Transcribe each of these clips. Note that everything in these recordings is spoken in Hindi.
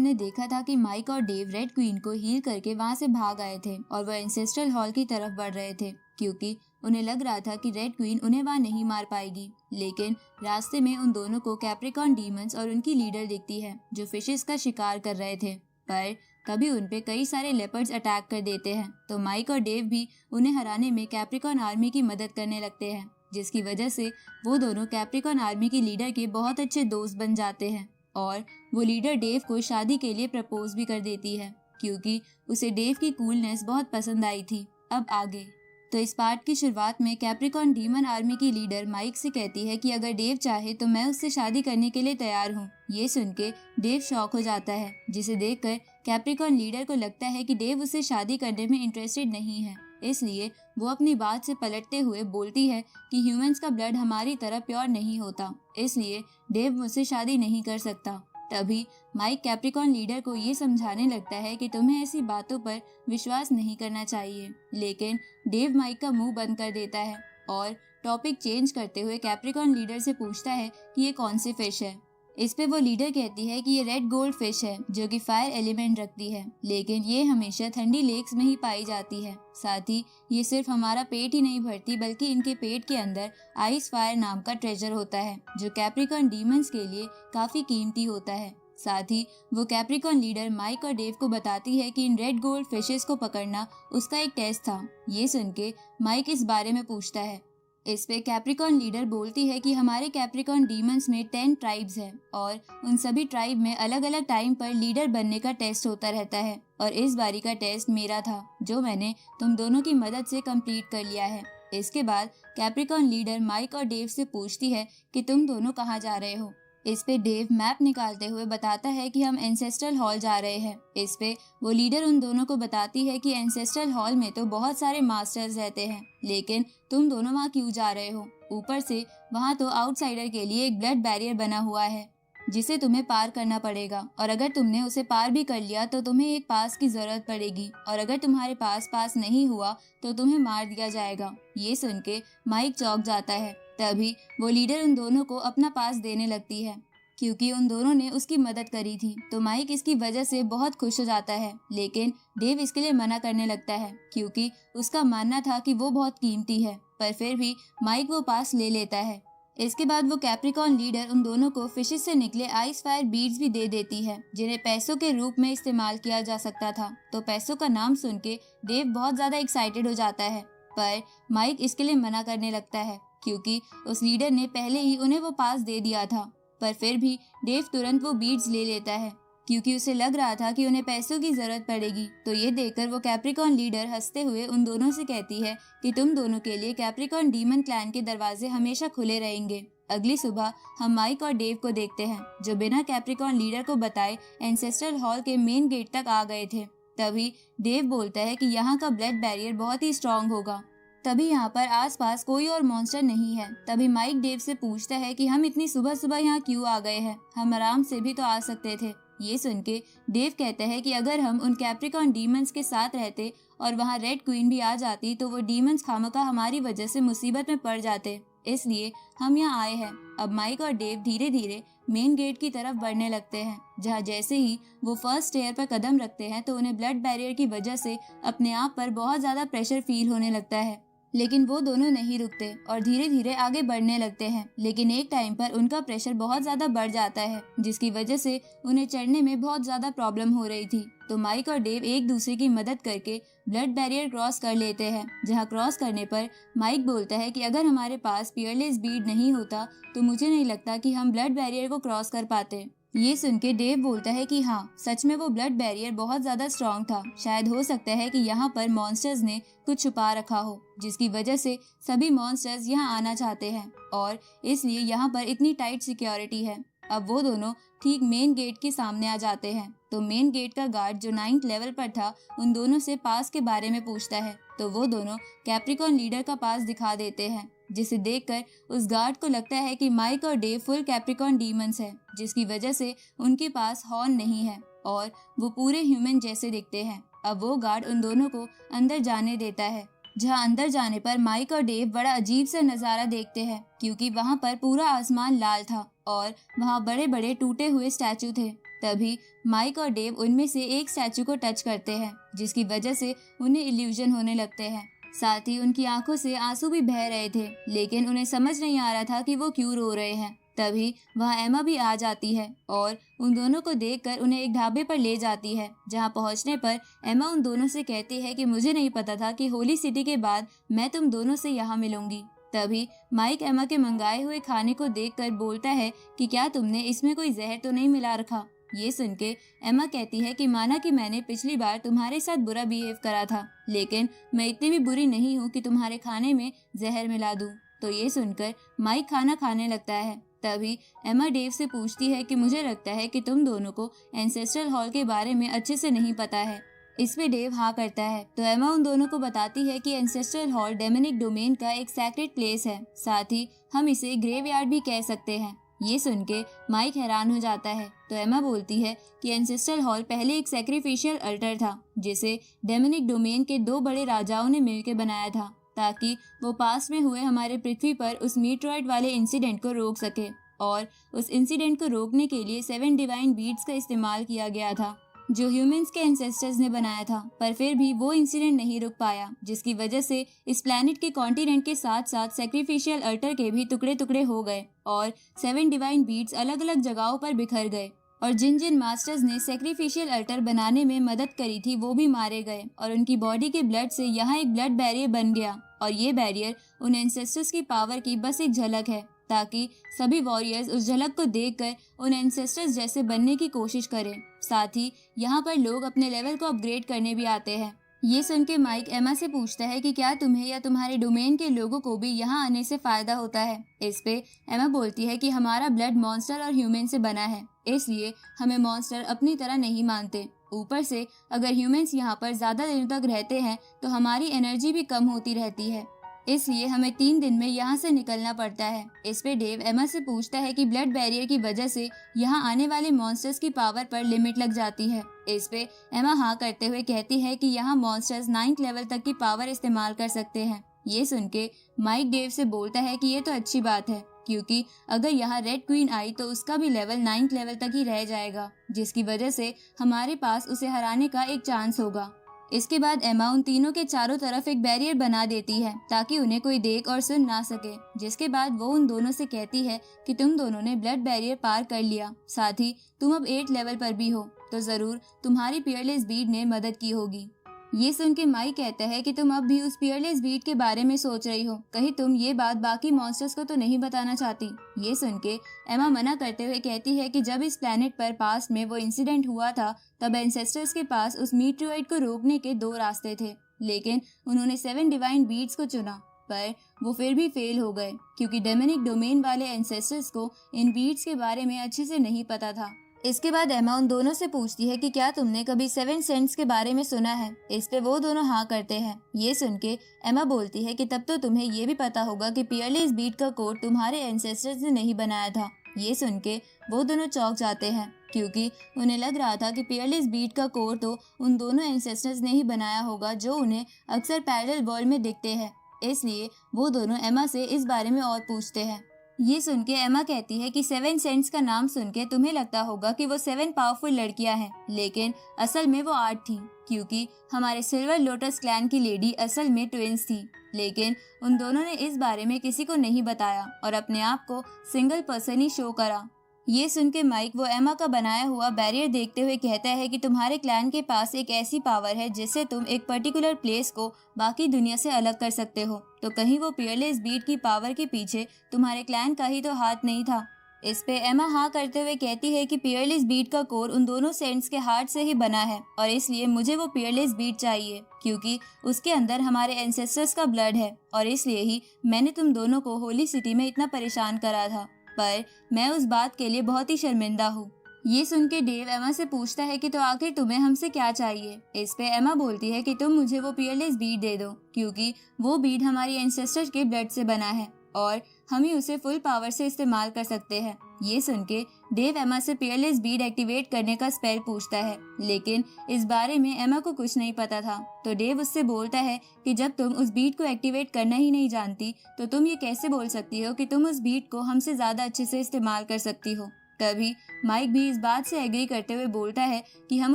हमने देखा था कि माइक और डेव रेड क्वीन को हील करके वहाँ से भाग आए थे और वह एंसेस्ट्रल हॉल की तरफ बढ़ रहे थे, क्योंकि उन्हें लग रहा था कि रेड क्वीन उन्हें वहाँ नहीं मार पाएगी। लेकिन रास्ते में उन दोनों को कैप्रिकॉर्न डीमंस और उनकी लीडर दिखती है जो फिशेस का शिकार कर रहे थे। पर तभी उन पे कई सारे लेपर्ड्स अटैक कर देते हैं, तो माइक और डेव भी उन्हें हराने में कैप्रिकॉर्न आर्मी की मदद करने लगते हैं, जिसकी वजह से वो दोनों कैप्रिकॉर्न आर्मी की लीडर के बहुत अच्छे दोस्त बन जाते हैं। और वो लीडर डेव को शादी के लिए प्रपोज भी कर देती है, क्योंकि उसे डेव की कूलनेस बहुत पसंद आई थी। अब आगे तो इस पार्ट की शुरुआत में कैप्रिकॉर्न डीमन आर्मी की लीडर माइक से कहती है कि अगर डेव चाहे तो मैं उससे शादी करने के लिए तैयार हूँ। ये सुन के डेव शॉक हो जाता है, जिसे देखकर कैप्रिकॉर्न लीडर को लगता है कि डेव उससे शादी करने में इंटरेस्टेड नहीं है। इसलिए वो अपनी बात से पलटते हुए बोलती है कि ह्यूमंस का ब्लड हमारी तरह प्योर नहीं होता, इसलिए डेव मुझसे शादी नहीं कर सकता। तभी माइक कैप्रिकॉर्न लीडर को ये समझाने लगता है कि तुम्हें ऐसी बातों पर विश्वास नहीं करना चाहिए, लेकिन डेव माइक का मुंह बंद कर देता है और टॉपिक चेंज करते हुए कैप्रिकॉर्न लीडर से पूछता है कि ये कौन सी फिश है। इस पे वो लीडर कहती है कि ये रेड गोल्ड फिश है जो कि फायर एलिमेंट रखती है, लेकिन ये हमेशा ठंडी लेक्स में ही पाई जाती है। साथ ही ये सिर्फ हमारा पेट ही नहीं भरती, बल्कि इनके पेट के अंदर आइस फायर नाम का ट्रेजर होता है जो कैप्रिकॉर्न डीमंस के लिए काफी कीमती होता है। साथ ही वो कैप्रिकॉर्न लीडर माइक और डेव को बताती है कि इन रेड गोल्ड फिशेस को पकड़ना उसका एक टेस्ट था। ये सुन के माइक इस बारे में पूछता है। इस पे कैप्रिकॉर्न लीडर बोलती है कि हमारे कैप्रिकॉर्न डीमंस में 10 ट्राइब्स हैं और उन सभी ट्राइब में अलग अलग टाइम पर लीडर बनने का टेस्ट होता रहता है, और इस बारी का टेस्ट मेरा था जो मैंने तुम दोनों की मदद से कंप्लीट कर लिया है। इसके बाद कैप्रिकॉर्न लीडर माइक और डेव से पूछती है कि तुम दोनों कहाँ जा रहे हो। इस पे डेव मैप निकालते हुए बताता है कि हम एंसेस्ट्रल हॉल जा रहे हैं। इस पे वो लीडर उन दोनों को बताती है कि एंसेस्ट्रल हॉल में तो बहुत सारे मास्टर्स रहते हैं, लेकिन तुम दोनों वहाँ क्यों जा रहे हो। ऊपर से वहाँ तो आउटसाइडर के लिए एक ब्लड बैरियर बना हुआ है जिसे तुम्हें पार करना पड़ेगा, और अगर तुमने उसे पार भी कर लिया तो तुम्हें एक पास की जरूरत पड़ेगी, और अगर तुम्हारे पास नहीं हुआ तो तुम्हें मार दिया जाएगा। ये सुन के माइक चौंक जाता है। तभी वो लीडर उन दोनों को अपना पास देने लगती है, क्योंकि उन दोनों ने उसकी मदद करी थी। तो माइक इसकी वजह से बहुत खुश हो जाता है, लेकिन डेव इसके लिए मना करने लगता है, क्योंकि उसका मानना था कि वो बहुत कीमती है। पर फिर भी माइक वो पास ले लेता है। इसके बाद वो कैप्रिकॉर्न लीडर उन दोनों को फिशेस से निकले आइस फायर बीड्स भी दे देती है, जिन्हें पैसों के रूप में इस्तेमाल किया जा सकता था। तो पैसों का नाम सुन के डेव बहुत ज्यादा एक्साइटेड हो जाता है, पर माइक इसके लिए मना करने लगता है, क्योंकि उस लीडर ने पहले ही उन्हें वो पास दे दिया था। पर फिर भी डेव तुरंत वो बीड्स ले लेता है, क्योंकि उसे लग रहा था कि उन्हें पैसों की जरूरत पड़ेगी। तो ये देखकर वो कैप्रिकॉर्न लीडर हंसते हुए उन दोनों से कहती है कि तुम दोनों के लिए कैप्रिकॉर्न डीमन क्लैन के दरवाजे हमेशा खुले रहेंगे। अगली सुबह हम माइक और डेव को देखते हैं, जो बिना कैप्रिकॉर्न लीडर को बताए एंसेस्ट्रल हॉल के मेन गेट तक आ गए थे। तभी डेव बोलता है कि यहाँ का ब्लड बैरियर बहुत ही स्ट्रांग होगा। तभी यहाँ पर आसपास कोई और मॉन्स्टर नहीं है। तभी माइक डेव से पूछता है कि हम इतनी सुबह सुबह यहाँ क्यों आ गए हैं, हम आराम से भी तो आ सकते थे। ये सुन के डेव कहता है कि अगर हम उन कैप्रिकॉर्न डीमंस के साथ रहते और वहाँ रेड क्वीन भी आ जाती तो वो डीमंस खामखा हमारी वजह से मुसीबत में पड़ जाते, इसलिए हम यहाँ आए हैं। अब माइक और डेव धीरे धीरे मेन गेट की तरफ बढ़ने लगते हैं, जहाँ जैसे ही वो फर्स्ट स्टेयर पर कदम रखते हैं तो उन्हें ब्लड बैरियर की वजह से अपने आप पर बहुत ज्यादा प्रेशर फील होने लगता है। लेकिन वो दोनों नहीं रुकते और धीरे धीरे आगे बढ़ने लगते हैं। लेकिन एक टाइम पर उनका प्रेशर बहुत ज्यादा बढ़ जाता है, जिसकी वजह से उन्हें चढ़ने में बहुत ज्यादा प्रॉब्लम हो रही थी। तो माइक और डेव एक दूसरे की मदद करके ब्लड बैरियर क्रॉस कर लेते हैं, जहाँ क्रॉस करने पर माइक बोलता है कि अगर हमारे पास पियरलेस बीड नहीं होता तो मुझे नहीं लगता कि हम ब्लड बैरियर को क्रॉस कर पाते। ये सुन के डेव बोलता है कि हाँ, सच में वो ब्लड बैरियर बहुत ज्यादा स्ट्रांग था। शायद हो सकता है कि यहाँ पर मॉन्स्टर्स ने कुछ छुपा रखा हो, जिसकी वजह से सभी मॉन्स्टर्स यहाँ आना चाहते हैं और इसलिए यहाँ पर इतनी टाइट सिक्योरिटी है। अब वो दोनों ठीक मेन गेट के सामने आ जाते हैं। तो मेन गेट का गार्ड जो 9th लेवल पर था उन दोनों से पास के बारे में पूछता है। तो वो दोनों कैप्रिकॉर्न लीडर का पास दिखा देते हैं, जिसे देखकर उस गार्ड को लगता है कि माइक और डेव फुल कैप्रिकॉर्न डीमंस है, जिसकी वजह से उनके पास हॉर्न नहीं है और वो पूरे ह्यूमन जैसे दिखते हैं। अब वो गार्ड उन दोनों को अंदर जाने देता है, जहाँ अंदर जाने पर माइक और डेव बड़ा अजीब सा नजारा देखते हैं, क्योंकि वहाँ पर पूरा आसमान लाल था और वहाँ बड़े बड़े टूटे हुए स्टैचू थे। तभी माइक और डेव उनमें से एक स्टैचू को टच करते हैं, जिसकी वजह से उन्हें इल्यूजन होने लगते हैं। साथ ही उनकी आंखों से आंसू भी बह रहे थे, लेकिन उन्हें समझ नहीं आ रहा था कि वो क्यों रो रहे हैं। तभी वहाँ एमा भी आ जाती है और उन दोनों को देखकर उन्हें एक ढाबे पर ले जाती है, जहाँ पहुँचने पर एमा उन दोनों से कहती है कि मुझे नहीं पता था कि होली सिटी के बाद मैं तुम दोनों से यहाँ मिलूंगी। तभी माइक एमा के मंगाए हुए खाने को देखकर बोलता है कि क्या तुमने इसमें कोई जहर तो नहीं मिला रखा। ये सुन के एमा कहती है कि माना कि मैंने पिछली बार तुम्हारे साथ बुरा बिहेव करा था, लेकिन मैं इतनी भी बुरी नहीं हूँ कि तुम्हारे खाने में जहर मिला दूँ। तो ये सुनकर माइक खाना खाने लगता है। तभी एमा डेव से पूछती है कि मुझे लगता है कि तुम दोनों को एंसेस्ट्रल हॉल के बारे में अच्छे से नहीं पता है। इस पे डेव हाँ करता है। तो एमा उन दोनों को बताती है कि एंसेस्ट्रल हॉल डेमोनिक डोमेन का एक सैक्रेड प्लेस है, साथ ही हम इसे ग्रेवयार्ड भी कह सकते हैं। ये सुन के माइक हैरान हो जाता है। तो एमा बोलती है कि एंसेस्ट्रल हॉल पहले एक सैक्रिफिशियल अल्टर था, जिसे डेमोनिक डोमेन के 2 बड़े राजाओं ने मिलकर बनाया था, ताकि वो पास में हुए हमारे पृथ्वी पर उस मीटरॉइड वाले इंसिडेंट को रोक सके। और उस इंसिडेंट को रोकने के लिए 7 डिवाइन बीड्स का इस्तेमाल किया गया था, जो ह्यूमंस के एंसेस्टर्स ने बनाया था। पर फिर भी वो इंसिडेंट नहीं रुक पाया, जिसकी वजह से इस प्लैनेट के कॉन्टिनेंट के साथ साथ सैक्रिफिशियल अल्टर के भी टुकड़े टुकड़े हो गए और 7 डिवाइन बीड्स अलग अलग जगहों पर बिखर गए। और जिन जिन मास्टर्स ने सैक्रिफिशियल अल्टर बनाने में मदद करी थी वो भी मारे गए, और उनकी बॉडी के ब्लड से यहाँ एक ब्लड बैरियर बन गया। और ये बैरियर उन एंसेस्टर्स की पावर की बस एक झलक है, ताकि सभी वॉरियर्स उस झलक को देखकर उन एंसेस्टर्स जैसे बनने की कोशिश करें। साथ ही यहाँ पर लोग अपने लेवल को अपग्रेड करने भी आते हैं। ये सुन के माइक एमा से पूछता है कि क्या तुम्हें या तुम्हारे डोमेन के लोगों को भी यहाँ आने से फायदा होता है। इस पे एमा बोलती है कि हमारा ब्लड मॉन्स्टर और ह्यूमन से बना है, इसलिए हमें मॉन्स्टर अपनी तरह नहीं मानते। ऊपर से अगर ह्यूमंस यहाँ पर ज्यादा दिनों तक रहते हैं तो हमारी एनर्जी भी कम होती रहती है, इसलिए हमें 3 दिन में यहाँ से निकलना पड़ता है। इस पे डेव एमा से पूछता है कि ब्लड बैरियर की वजह से यहाँ आने वाले मॉन्स्टर्स की पावर पर लिमिट लग जाती है। इस पे एमा हाँ करते हुए कहती है कि यहाँ मॉन्स्टर्स 9th लेवल तक की पावर इस्तेमाल कर सकते हैं। ये सुन के माइक डेव से बोलता है कि ये तो अच्छी बात है, क्योंकि अगर यहाँ रेड क्वीन आई तो उसका भी लेवल 9th लेवल तक ही रह जाएगा, जिसकी वजह से हमारे पास उसे हराने का एक चांस होगा। इसके बाद एमा उन तीनों के चारों तरफ एक बैरियर बना देती है, ताकि उन्हें कोई देख और सुन ना सके। जिसके बाद वो उन दोनों से कहती है कि तुम दोनों ने ब्लड बैरियर पार कर लिया, साथ ही तुम अब 8 लेवल पर भी हो, तो जरूर तुम्हारी पियरलेस बीड ने मदद की होगी। ये सुन के माइक कहता है कि तुम अब भी उस पियरलेस बीट के बारे में सोच रही हो, कहीं तुम ये बात बाकी मॉन्स्टर्स को तो नहीं बताना चाहती। ये सुन के एमा मना करते हुए कहती है कि जब इस प्लेनेट पर पास्ट में वो इंसिडेंट हुआ था, तब एंसेस्टर्स के पास उस मीटरॉइड को रोकने के 2 रास्ते थे, लेकिन उन्होंने 7 डिवाइन बीट्स को चुना, पर वो फिर भी फेल हो गए, क्योंकि डेमोनिक डोमेन वाले एंसेस्टर्स को इन बीट्स के बारे में अच्छे से नहीं पता था। इसके बाद एमा उन दोनों से पूछती है कि क्या तुमने कभी 7 सेंट्स के बारे में सुना है। इस पे वो दोनों हाँ करते हैं। ये सुन के एमा बोलती है कि तब तो तुम्हें ये भी पता होगा कि पियरलेस बीट का कोड तुम्हारे एंसेस्टर्स ने नहीं बनाया था। ये सुन के वो दोनों चौंक जाते हैं, क्योंकि उन्हें लग रहा था कि पियरलेस बीट का कोड तो उन दोनों एंसेस्टर्स ने ही बनाया होगा, जो उन्हें अक्सर पैरेलल वर्ल्ड में दिखते हैं। इसलिए वो दोनों एमा से इस बारे में और पूछते हैं। ये सुन के एमा कहती है कि 7 सेंट्स का नाम सुन के तुम्हें लगता होगा कि वो 7 पावरफुल लड़कियां हैं, लेकिन असल में वो 8 थी, क्योंकि हमारे सिल्वर लोटस क्लैन की लेडी असल में ट्विंस थी। लेकिन उन दोनों ने इस बारे में किसी को नहीं बताया और अपने आप को सिंगल पर्सन ही शो करा। ये सुन के माइक वो एमा का बनाया हुआ बैरियर देखते हुए कहता है कि तुम्हारे क्लैन के पास एक ऐसी पावर है जिससे तुम एक पर्टिकुलर प्लेस को बाकी दुनिया से अलग कर सकते हो, तो कहीं वो पियरलेस बीट की पावर के पीछे तुम्हारे क्लैन का ही तो हाथ नहीं था। इस पे एमा हाँ करते हुए कहती है कि पियरलेस बीट का कोर उन दोनों सेंट्स के हार्ट से ही बना है, और इसलिए मुझे वो पियरलेस बीट चाहिए, क्योंकि उसके अंदर हमारे एंसेस्टर्स का ब्लड है, और इसलिए ही मैंने तुम दोनों को होली सिटी में इतना परेशान करा था, पर मैं उस बात के लिए बहुत ही शर्मिंदा हूँ। ये सुन के डेव एमा से पूछता है कि तो आखिर तुम्हें हमसे क्या चाहिए। इस पे एमा बोलती है कि तुम मुझे वो पियरलेस बीड दे दो, क्योंकि वो बीड हमारी एंसेस्टर के ब्लड से बना है और हम ही उसे फुल पावर से इस्तेमाल कर सकते हैं। ये सुन के डेव एमा से पियरलेस बीड एक्टिवेट करने का स्पेल पूछता है, लेकिन इस बारे में एमा को कुछ नहीं पता था। तो डेव उससे बोलता है कि जब तुम उस बीड को एक्टिवेट करना ही नहीं जानती, तो तुम ये कैसे बोल सकती हो कि तुम उस बीड को हमसे ज्यादा अच्छे से इस्तेमाल कर सकती हो। तभी माइक भी इस बात से एग्री करते हुए बोलता है कि हम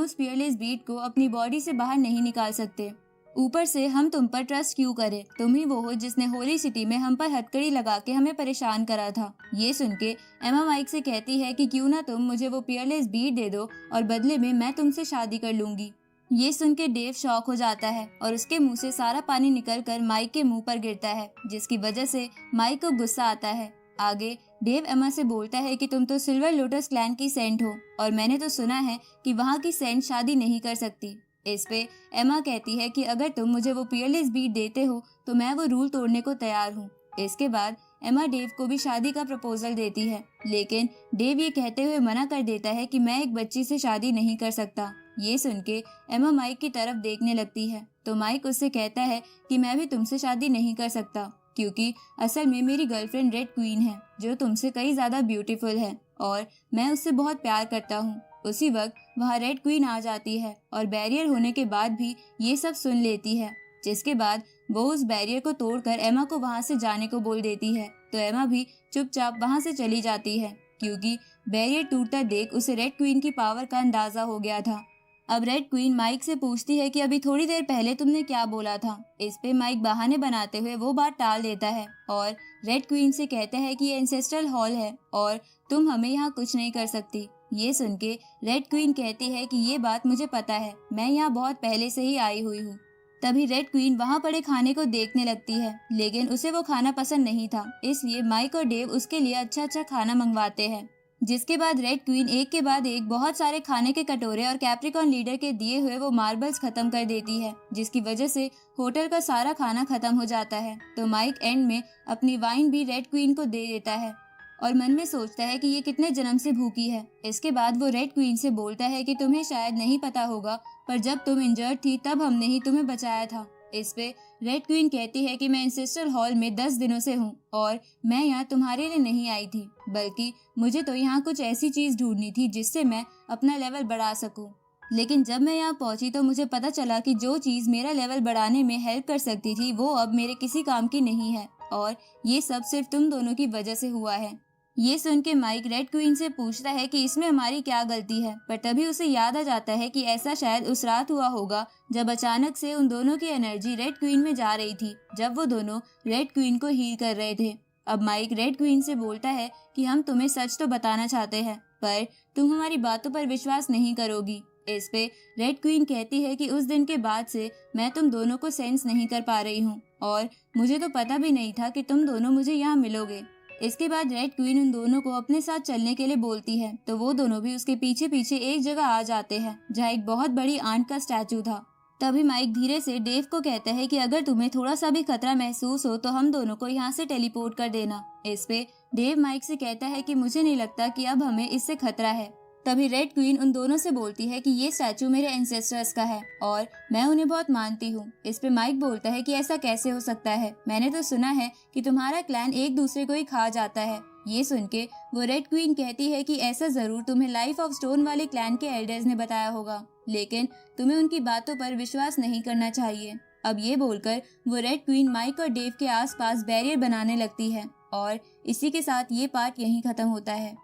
उस फियरलेस बीट को अपनी बॉडी से बाहर नहीं निकाल सकते। ऊपर से हम तुम पर ट्रस्ट क्यों करें? तुम ही वो हो जिसने होली सिटी में हम पर हथकड़ी लगा के हमें परेशान करा था। ये सुन के एमा माइक से कहती है कि क्यों ना तुम मुझे वो फियरलेस बीट दे दो और बदले में मैं तुमसे शादी कर लूंगी। ये सुन के डेव शॉक हो जाता है और उसके मुंह से सारा पानी निकलकर माइक के मुंह पर गिरता है, जिसकी वजह से माइक को गुस्सा आता है। आगे डेव एमा से बोलता है कि तुम तो सिल्वर लोटस क्लैन की सेंट हो और मैंने तो सुना है कि वहाँ की सेंट शादी नहीं कर सकती। इस पे एमा कहती है कि अगर तुम मुझे वो पियरलेस बीट देते हो तो मैं वो रूल तोड़ने को तैयार हूँ। इसके बाद एमा डेव को भी शादी का प्रपोजल देती है, लेकिन डेव ये कहते हुए मना कर देता है कि मैं एक बच्ची से शादी नहीं कर सकता। ये सुन के एमा माइक की तरफ देखने लगती है तो माइक उससे कहता है कि मैं भी तुमसे शादी नहीं कर सकता, क्योंकि असल में मेरी गर्लफ्रेंड रेड क्वीन है जो तुमसे कई ज्यादा ब्यूटीफुल है और मैं उससे बहुत प्यार करता हूँ। उसी वक्त वहाँ रेड क्वीन आ जाती है और बैरियर होने के बाद भी ये सब सुन लेती है, जिसके बाद वो उस बैरियर को तोड़कर एमा को वहाँ से जाने को बोल देती है। तो एमा भी चुपचाप वहाँ से चली जाती है, क्योंकि बैरियर टूटता देख उसे रेड क्वीन की पावर का अंदाजा हो गया था। अब रेड क्वीन माइक से पूछती है कि अभी थोड़ी देर पहले तुमने क्या बोला था। इस पे माइक बहाने बनाते हुए वो बात टाल देता है और रेड क्वीन से कहता है कि ये एंसेस्ट्रल हॉल है और तुम हमें यहाँ कुछ नहीं कर सकती। ये सुन के रेड क्वीन कहती है कि ये बात मुझे पता है, मैं यहाँ बहुत पहले से ही आई हुई हूँ। तभी रेड क्वीन वहाँ पड़े खाने को देखने लगती है, लेकिन उसे वो खाना पसंद नहीं था, इसलिए माइक और डेव उसके लिए अच्छा अच्छा खाना मंगवाते हैं। जिसके बाद रेड क्वीन एक के बाद एक बहुत सारे खाने के कटोरे और कैप्रिकॉन लीडर के दिए हुए वो मार्बल्स खत्म कर देती है, जिसकी वजह से होटल का सारा खाना खत्म हो जाता है। तो माइक एंड में अपनी वाइन भी रेड क्वीन को दे देता है और मन में सोचता है कि ये कितने जन्म से भूखी है। इसके बाद वो रेड क्वीन से बोलता है कि तुम्हें शायद नहीं पता होगा, पर जब तुम इंजर्ड थी तब हमने ही तुम्हें बचाया था। इस पे रेड क्वीन कहती है कि मैं एंसेस्ट्रल हॉल में 10 दिनों से हूँ और मैं यहाँ तुम्हारे लिए नहीं आई थी, बल्कि मुझे तो यहाँ कुछ ऐसी चीज ढूंढनी थी जिससे मैं अपना लेवल बढ़ा सकूं। लेकिन जब मैं यहाँ पहुंची तो मुझे पता चला कि जो चीज मेरा लेवल बढ़ाने में हेल्प कर सकती थी वो अब मेरे किसी काम की नहीं है और ये सब सिर्फ तुम दोनों की वजह से हुआ है। ये सुन के माइक रेड क्वीन से पूछता है कि इसमें हमारी क्या गलती है, पर तभी उसे याद आ जाता है कि ऐसा शायद उस रात हुआ होगा जब अचानक से उन दोनों की एनर्जी रेड क्वीन में जा रही थी, जब वो दोनों रेड क्वीन को हील कर रहे थे। अब माइक रेड क्वीन से बोलता है कि हम तुम्हें सच तो बताना चाहते हैं, पर तुम हमारी बातों पर विश्वास नहीं करोगी। इस पे रेड क्वीन कहती है कि उस दिन के बाद से मैं तुम दोनों को सेंस नहीं कर पा रही हूँ और मुझे तो पता भी नहीं था कि तुम दोनों मुझे यहाँ मिलोगे। इसके बाद रेड क्वीन उन दोनों को अपने साथ चलने के लिए बोलती है, तो वो दोनों भी उसके पीछे पीछे एक जगह आ जाते हैं जहाँ एक बहुत बड़ी आंट का स्टैचू था। तभी माइक धीरे से डेव को कहता है कि अगर तुम्हें थोड़ा सा भी खतरा महसूस हो तो हम दोनों को यहाँ से टेलीपोर्ट कर देना। इस पे डेव माइक से कहता है कि मुझे नहीं लगता कि अब हमें इससे खतरा है। तभी रेड क्वीन उन दोनों से बोलती है कि ये स्टैचू मेरे एंसेस्टर्स का है और मैं उन्हें बहुत मानती हूँ। इस पे माइक बोलता है कि ऐसा कैसे हो सकता है, मैंने तो सुना है कि तुम्हारा क्लैन एक दूसरे को ही खा जाता है। ये सुन के वो रेड क्वीन कहती है कि ऐसा जरूर तुम्हें लाइफ ऑफ स्टोन वाले क्लैन के एल्डर्स ने बताया होगा, लेकिन तुम्हें उनकी बातों पर विश्वास नहीं करना चाहिए। अब ये बोलकर वो रेड क्वीन माइक और डेव के आसपास बैरियर बनाने लगती है और इसी के साथ ये पार्ट यहीं खत्म होता है।